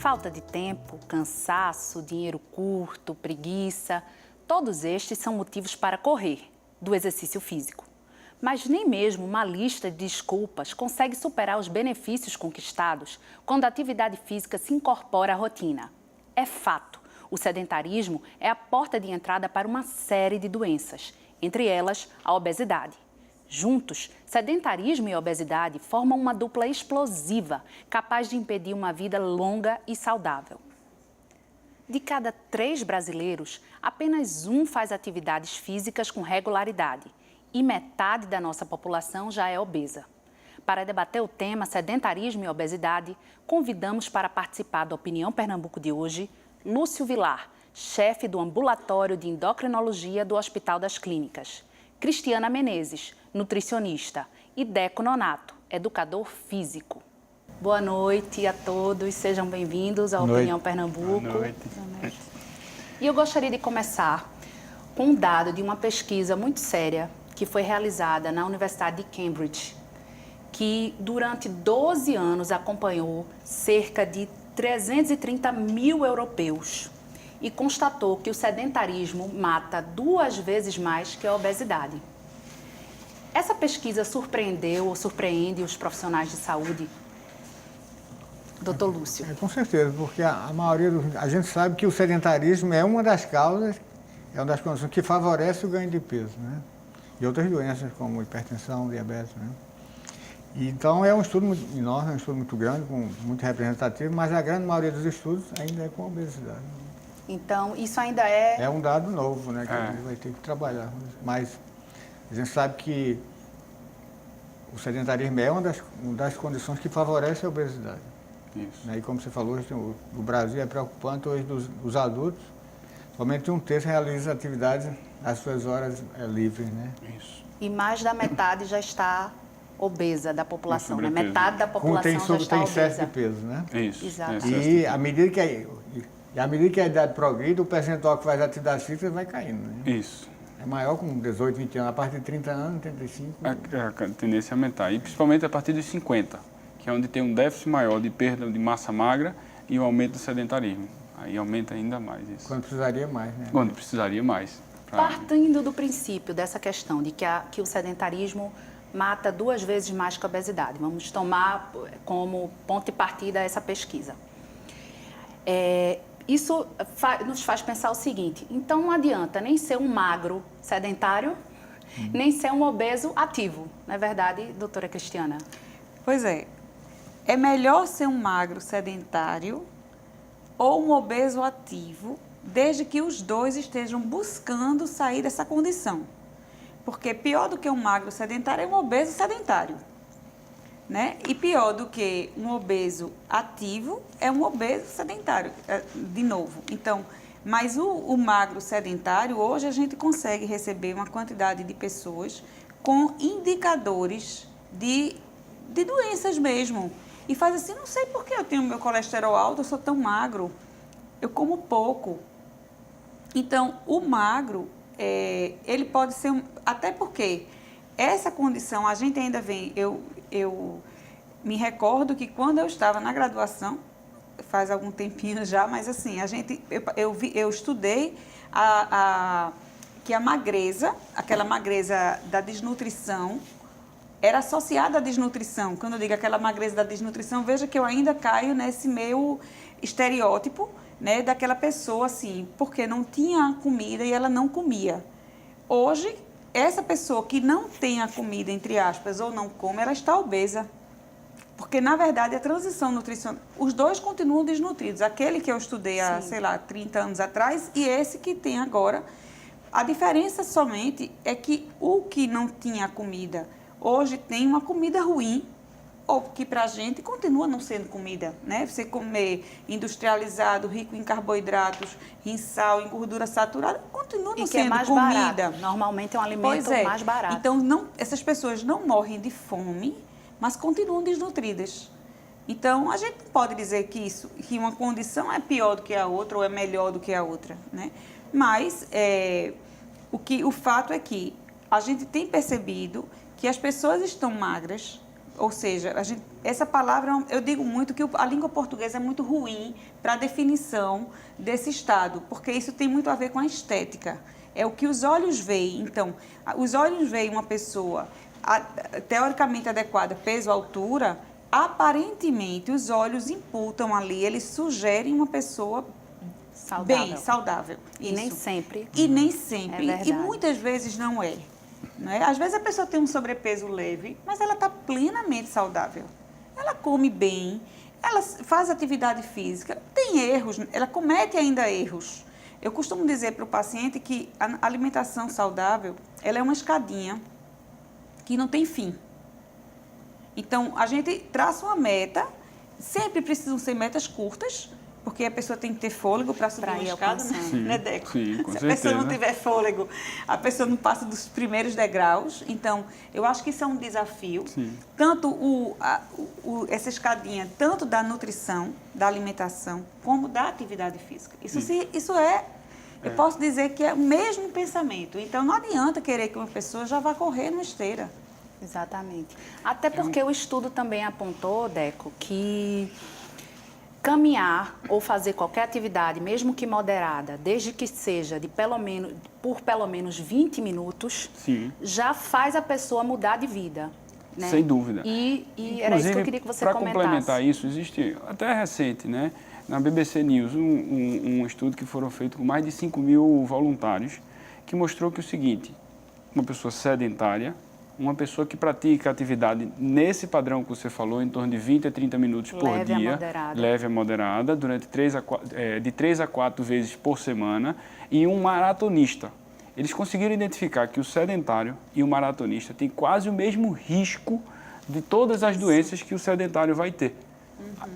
Falta de tempo, cansaço, dinheiro curto, preguiça, todos estes são motivos para correr do exercício físico. Mas nem mesmo uma lista de desculpas consegue superar os benefícios conquistados quando a atividade física se incorpora à rotina. É fato, o sedentarismo é a porta de entrada para uma série de doenças, entre elas a obesidade. Juntos, sedentarismo e obesidade formam uma dupla explosiva, capaz de impedir uma vida longa e saudável. De cada 3 brasileiros, apenas 1 faz atividades físicas com regularidade e metade da nossa população já é obesa. Para debater o tema sedentarismo e obesidade, convidamos para participar da Opinião Pernambuco de hoje, Lúcio Vilar, chefe do Ambulatório de Endocrinologia do Hospital das Clínicas, Cristiana Menezes, nutricionista, e Deco Nonato, educador físico. Boa noite a todos, sejam bem-vindos à Opinião Pernambuco. Boa noite. E eu gostaria de começar com um dado de uma pesquisa muito séria que foi realizada na Universidade de Cambridge, que durante 12 anos acompanhou cerca de 330 mil europeus e constatou que o sedentarismo mata 2 vezes mais que a obesidade. Essa pesquisa surpreendeu ou surpreende os profissionais de saúde? Doutor Lúcio. Com certeza, porque a gente sabe que o sedentarismo é uma das causas, é uma das condições que favorece o ganho de peso, né? E outras doenças como hipertensão, diabetes, né? Então é um estudo muito enorme, é um estudo muito grande, muito representativo, mas a grande maioria dos estudos ainda é com obesidade. Então, isso ainda é... É um dado novo, né, que a gente vai ter que trabalhar. Mas a gente sabe que o sedentarismo é uma das condições que favorece a obesidade. Isso. Né? E como você falou, o Brasil é preocupante hoje dos adultos, somente 1/3 realiza atividades às suas horas livres, né? Isso. E mais da metade já está obesa da população, né? Metade da Tem população já está excesso obesa. de peso, né? Isso. Exato. E à medida que a idade progride, o percentual que faz atividade física vai caindo, né? Isso. É maior com 18, 20 anos, a partir de 30 anos, 35... A tendência é aumentar, e principalmente a partir dos 50, que é onde tem um déficit maior de perda de massa magra e o aumento do sedentarismo. Aí aumenta ainda mais isso. Quando precisaria mais, né? Quando precisaria mais. Partindo do princípio dessa questão de que o sedentarismo mata 2 vezes mais que a obesidade, vamos tomar como ponto de partida essa pesquisa. Isso nos faz pensar o seguinte: então não adianta nem ser um magro sedentário, nem ser um obeso ativo. Não é verdade, doutora Cristiana? Pois é. É melhor ser um magro sedentário ou um obeso ativo, desde que os dois estejam buscando sair dessa condição. Porque pior do que um magro sedentário é um obeso sedentário, né? E pior do que um obeso ativo é um obeso sedentário, de novo. Então, mas o magro sedentário, hoje a gente consegue receber uma quantidade de pessoas com indicadores de doenças mesmo. E faz assim, não sei por que eu tenho meu colesterol alto, eu sou tão magro, eu como pouco. Então, o magro, ele pode ser, até porque essa condição, a gente ainda vem, eu me recordo que quando eu estava na graduação, faz algum tempinho já, mas assim, eu estudei que a magreza, aquela magreza da desnutrição, era associada à desnutrição. Quando eu digo aquela magreza da desnutrição, veja que eu ainda caio nesse meu estereótipo, né, daquela pessoa assim, porque não tinha comida e ela não comia. Hoje, essa pessoa que não tem a comida, entre aspas, ou não come, ela está obesa. Porque, na verdade, a transição nutricional, os dois continuam desnutridos. Aquele que eu estudei há, sei lá, 30 anos atrás e esse que tem agora. A diferença somente é que o que não tinha comida hoje tem uma comida ruim, ou que pra gente continua não sendo comida, né? Você comer industrializado, rico em carboidratos, em sal, em gordura saturada, continua não sendo mais comida. Barato. Normalmente é um alimento mais barato. Então, essas pessoas não morrem de fome, mas continuam desnutridas. Então, a gente não pode dizer que uma condição é pior do que a outra ou é melhor do que a outra, né? Mas o fato é que a gente tem percebido que as pessoas estão magras, Ou seja, essa palavra, eu digo muito que a língua portuguesa é muito ruim para a definição desse estado, porque isso tem muito a ver com a estética. É o que os olhos veem. Então, os olhos veem uma pessoa teoricamente adequada, peso, altura, aparentemente os olhos imputam ali, eles sugerem uma pessoa bem, saudável. E nem sempre. E nem sempre. É verdade. E muitas vezes não é. Não é? Às vezes a pessoa tem um sobrepeso leve, mas ela está plenamente saudável. Ela come bem, ela faz atividade física, tem erros, ela comete ainda erros. Eu costumo dizer para o paciente que a alimentação saudável, ela é uma escadinha que não tem fim. Então, a gente traça uma meta, sempre precisam ser metas curtas, porque a pessoa tem que ter fôlego para subir uma escada, né, Deco? Sim, com Se certeza. a pessoa não tiver fôlego, a pessoa não passa dos primeiros degraus. Então, eu acho que isso é um desafio. Sim. Tanto essa escadinha, tanto da nutrição, da alimentação, como da atividade física. Isso é, eu posso dizer que é o mesmo pensamento. Então, não adianta querer que uma pessoa já vá correr numa esteira. Exatamente. Até porque o estudo também apontou, Deco, que caminhar ou fazer qualquer atividade, mesmo que moderada, desde que seja por pelo menos 20 minutos, Sim. já faz a pessoa mudar de vida. Né? Sem dúvida. E era isso que eu queria que você comentasse. Para complementar isso, existe até recente, né, na BBC News, um estudo que foram feitos com mais de 5.000 voluntários, que mostrou que o seguinte, uma pessoa sedentária, uma pessoa que pratica atividade nesse padrão que você falou, em torno de 20 a 30 minutos por dia, leve a moderada, durante de 3 a 4 vezes por semana, e um maratonista. Eles conseguiram identificar que o sedentário e o maratonista têm quase o mesmo risco de todas as doenças que o sedentário vai ter.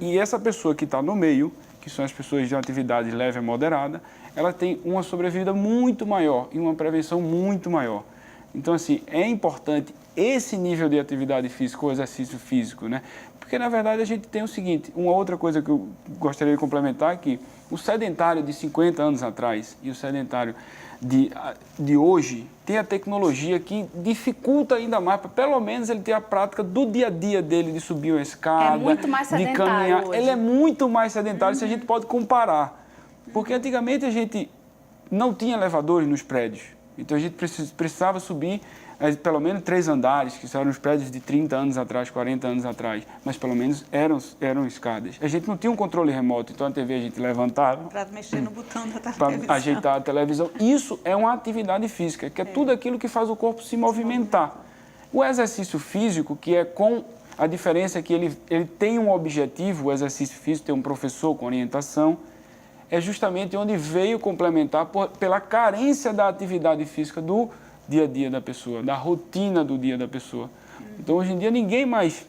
E essa pessoa que está no meio, que são as pessoas de atividade leve a moderada, ela tem uma sobrevida muito maior e uma prevenção muito maior. Então, assim, é importante esse nível de atividade física, o exercício físico, né? Porque, na verdade, a gente tem o seguinte, uma outra coisa que eu gostaria de complementar é que o sedentário de 50 anos atrás e o sedentário de hoje tem a tecnologia que dificulta ainda mais, para pelo menos ele ter a prática do dia a dia dele, de subir uma escada, muito mais de sedentário caminhar. hoje. Ele é muito mais sedentário se a gente pode comparar. Porque antigamente a gente não tinha elevadores nos prédios. Então a gente precisava subir pelo menos 3 andares, que eram os prédios de 30 anos atrás, 40 anos atrás, mas pelo menos eram escadas. A gente não tinha um controle remoto, então a TV a gente levantava Para mexer no botão da para televisão. ajeitar a televisão. Isso é uma atividade física, que é tudo aquilo que faz o corpo se movimentar. O exercício físico, que é com a diferença que ele tem um objetivo, o exercício físico tem um professor com orientação, é justamente onde veio complementar pela carência da atividade física do dia a dia da pessoa, da rotina do dia da pessoa. Então, hoje em dia, ninguém mais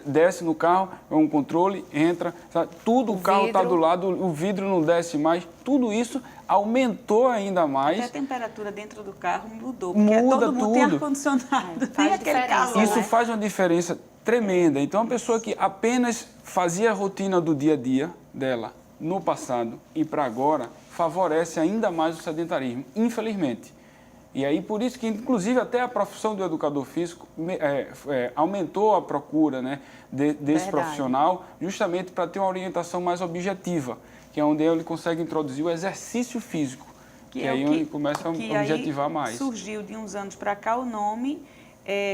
desce no carro, é um controle, entra, sabe? Tudo o carro está do lado, o vidro não desce mais. Tudo isso aumentou ainda mais. Até a temperatura dentro do carro mudou, porque todo mundo tem ar-condicionado, tem aquele calor. Isso faz uma diferença tremenda. Então, a pessoa que apenas fazia a rotina do dia a dia dela, no passado e para agora, favorece ainda mais o sedentarismo, infelizmente. E aí, por isso que, inclusive, até a profissão do educador físico aumentou a procura, né, desse profissional, justamente para ter uma orientação mais objetiva, que é onde ele consegue introduzir o exercício físico, que é aí onde começa a objetivar mais. Surgiu de uns anos para cá o nome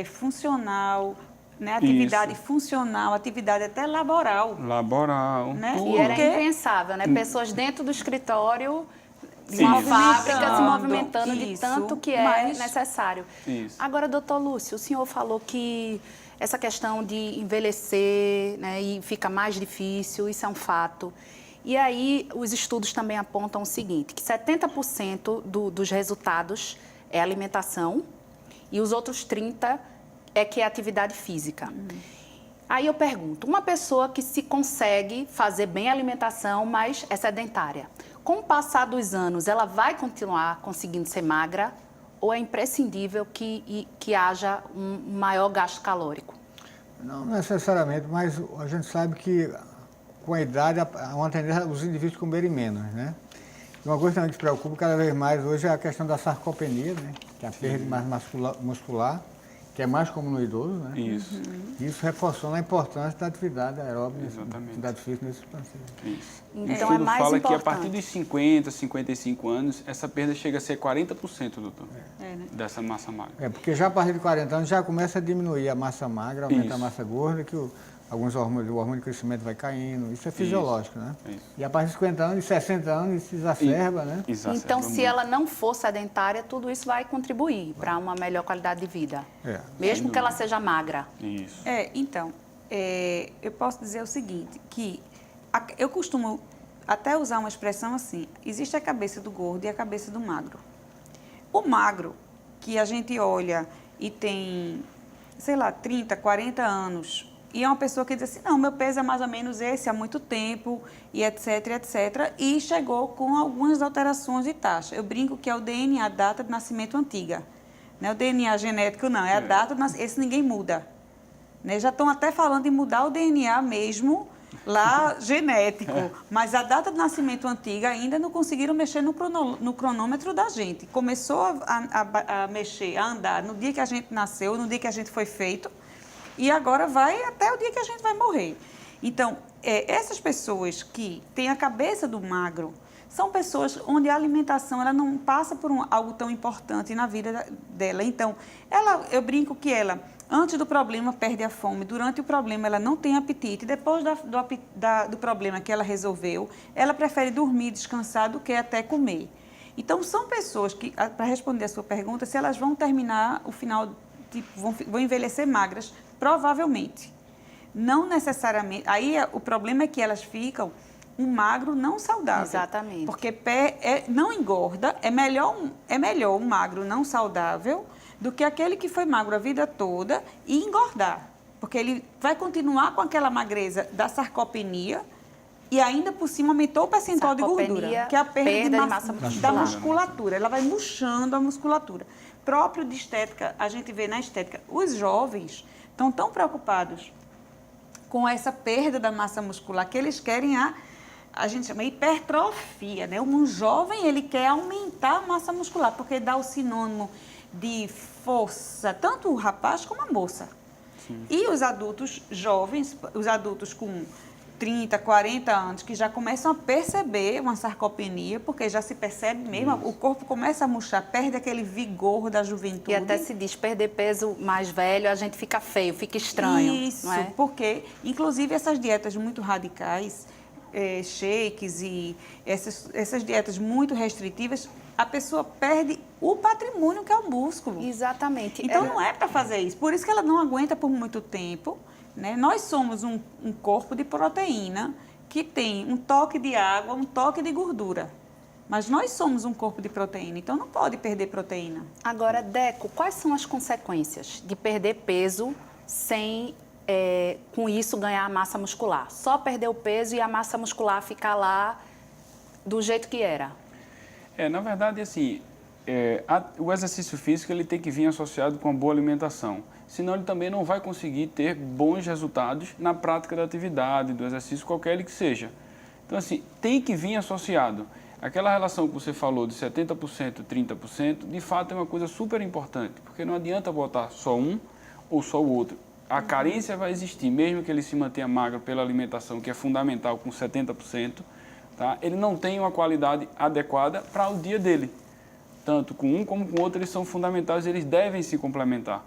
funcional, né? Atividade funcional, atividade até laboral. Laboral. Né? E era impensável, né? Pessoas dentro do escritório, uma fábrica se movimentando de tanto que é necessário. Isso. Agora, doutor Lúcio, o senhor falou que essa questão de envelhecer, né, e fica mais difícil, isso é um fato. E aí, os estudos também apontam o seguinte, que 70% dos resultados é alimentação e os outros 30% é que é atividade física. Aí eu pergunto, uma pessoa que se consegue fazer bem a alimentação, mas é sedentária, com o passar dos anos, ela vai continuar conseguindo ser magra ou é imprescindível que haja um maior gasto calórico? Não necessariamente, mas a gente sabe que com a idade há uma tendência os indivíduos comerem menos, né? E uma coisa também que preocupa cada vez mais hoje é a questão da sarcopenia, né? Que é a perda de massa muscular. que é mais comum no idoso, né? Isso, Isso reforçando a importância da atividade aeróbica, Exatamente. atividade física nesses pacientes. isso. Então, O estudo é mais fala importante. que a partir dos 50, 55 anos, essa perda chega a ser 40%, doutor, Né? dessa massa magra. Porque já a partir de 40 anos já começa a diminuir a massa magra, aumenta Isso. a massa gorda, que alguns hormônios, o hormônio de crescimento vai caindo. Isso é fisiológico, né? Isso. E a partir de 50 anos, 60 anos, isso exacerba, né? Exacerba Então, se muito. ela não for sedentária, tudo isso vai contribuir para uma melhor qualidade de vida. É. Mesmo que ela seja magra. Isso. Então, eu posso dizer o seguinte, que eu costumo até usar uma expressão assim, existe a cabeça do gordo e a cabeça do magro. O magro, que a gente olha e tem, sei lá, 30, 40 anos, e é uma pessoa que diz assim, não, meu peso é mais ou menos esse há muito tempo, e etc, etc, e chegou com algumas alterações de taxa. Eu brinco que é o DNA, data de nascimento antiga. Não é o DNA genético, não, é a data de nascimento, esse ninguém muda. Né? Já estão até falando em mudar o DNA mesmo, lá genético, mas a data de nascimento antiga ainda não conseguiram mexer no cronômetro da gente. Começou a mexer, a andar no dia que a gente nasceu, no dia que a gente foi feito, e agora vai até o dia que a gente vai morrer. Então, essas pessoas que têm a cabeça do magro, são pessoas onde a alimentação ela não passa por algo tão importante na vida dela. Então, eu brinco que ela, antes do problema, perde a fome. Durante o problema, ela não tem apetite. Depois do problema que ela resolveu, ela prefere dormir, descansar, do que até comer. Então, são pessoas que, para responder a sua pergunta, se elas vão terminar o final, tipo, vão envelhecer magras, provavelmente. Não necessariamente. Aí, o problema é que elas ficam um magro não saudável. Exatamente. Porque não engorda, é melhor um magro não saudável do que aquele que foi magro a vida toda e engordar. Porque ele vai continuar com aquela magreza da sarcopenia e ainda por cima aumentou o percentual de gordura, que é a perda de massa da musculatura. Ela vai murchando a musculatura. Próprio de estética, a gente vê na estética, os jovens estão tão preocupados com essa perda da massa muscular que eles querem a gente chama hipertrofia, né? Um jovem, ele quer aumentar a massa muscular, porque dá o sinônimo de força, tanto o rapaz como a moça. Sim. E os adultos jovens, os adultos com 30, 40 anos, que já começam a perceber uma sarcopenia, porque já se percebe mesmo, o corpo começa a murchar, perde aquele vigor da juventude. E até se diz, perder peso mais velho, a gente fica feio, fica estranho. Isso, não é? Porque, inclusive, essas dietas muito radicais, shakes e essas dietas muito restritivas, a pessoa perde o patrimônio que é o músculo. Exatamente. Então, não é para fazer isso. Por isso que ela não aguenta por muito tempo. Né? Nós somos um corpo de proteína que tem um toque de água, um toque de gordura. Mas nós somos um corpo de proteína, então não pode perder proteína. Agora, Deco, quais são as consequências de perder peso sem, com isso, ganhar massa muscular? Só perder o peso e a massa muscular ficar lá do jeito que era? Na verdade, assim, o exercício físico ele tem que vir associado com uma boa alimentação. Senão ele também não vai conseguir ter bons resultados na prática da atividade, do exercício, qualquer ele que seja. Então, assim, tem que vir associado. Aquela relação que você falou de 70%, 30%, de fato é uma coisa super importante, porque não adianta botar só um ou só o outro. A carência vai existir, mesmo que ele se mantenha magro pela alimentação, que é fundamental, com 70%, tá? Ele não tem uma qualidade adequada para o dia dele. Tanto com um como com o outro, eles são fundamentais, eles devem se complementar.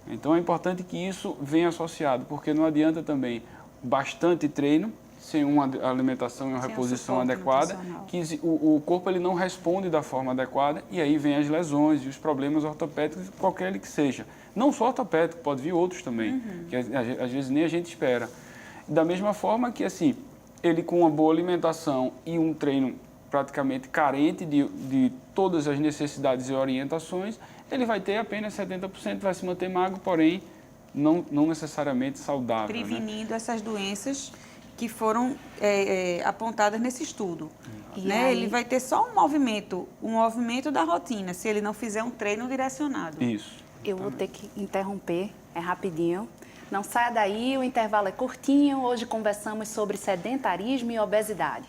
Então é importante que isso venha associado, porque não adianta também bastante treino, sem uma alimentação e uma reposição adequada, que o corpo ele não responde da forma adequada e aí vem as lesões e os problemas ortopédicos, qualquer ele que seja. Não só ortopédico, pode vir outros também, que às vezes nem a gente espera. Da mesma forma que assim, ele com uma boa alimentação e um treino praticamente carente de todas as necessidades e orientações, ele vai ter apenas 70%, vai se manter magro, porém não necessariamente saudável. Prevenindo, né, essas doenças que foram apontadas nesse estudo. Né? Aí... Ele vai ter só um movimento da rotina, se ele não fizer um treino direcionado. Isso. Eu vou ter que interromper, é rapidinho. Não saia daí, o intervalo é curtinho. Hoje conversamos sobre sedentarismo e obesidade.